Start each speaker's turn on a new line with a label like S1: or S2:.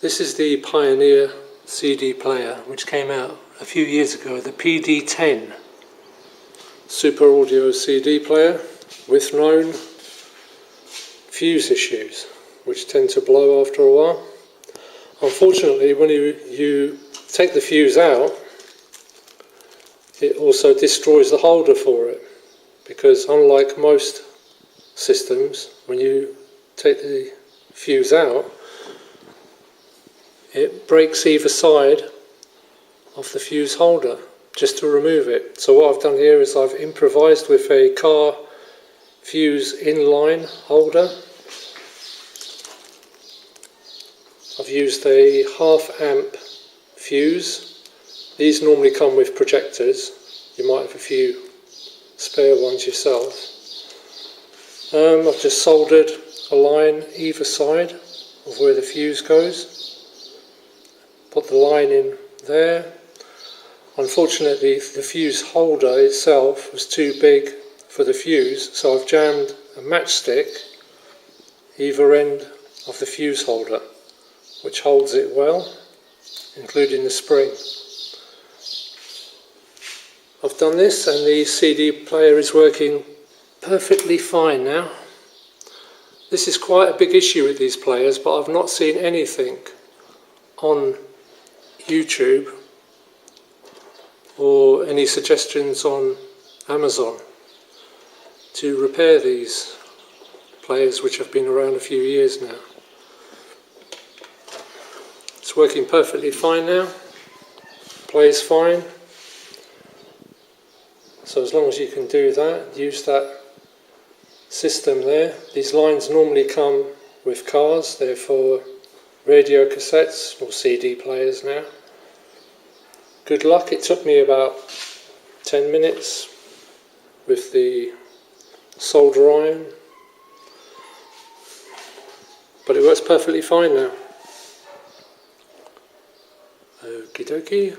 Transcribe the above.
S1: This is the Pioneer CD player, which came out a few years ago, the PD10 Super Audio CD player with known fuse issues, which tend to blow after a while. Unfortunately, when you take the fuse out, it also destroys the holder for it, because unlike most systems, when you take the fuse out, it breaks either side of the fuse holder just to remove it. So what I've done here is I've improvised with a car fuse inline holder. I've used a 1/2 amp fuse. These normally come with projectors. You might have a few spare ones yourself. I've just soldered a line either side of where the fuse goes. Put the line in there. Unfortunately, the fuse holder itself was too big for the fuse, so I've jammed a matchstick either end of the fuse holder, which holds it well, including the spring. I've done this and the CD player is working perfectly fine now. This is quite a big issue with these players, but I've not seen anything on YouTube or any suggestions on Amazon to repair these players, which have been around a few years now. It's working perfectly fine now, plays fine. So as long as you can do that, use that system there. These lines normally come with cars, they're for radio cassettes or CD players now. Good luck. It took me about 10 minutes with the solder iron, but it works perfectly fine now. Okie dokie.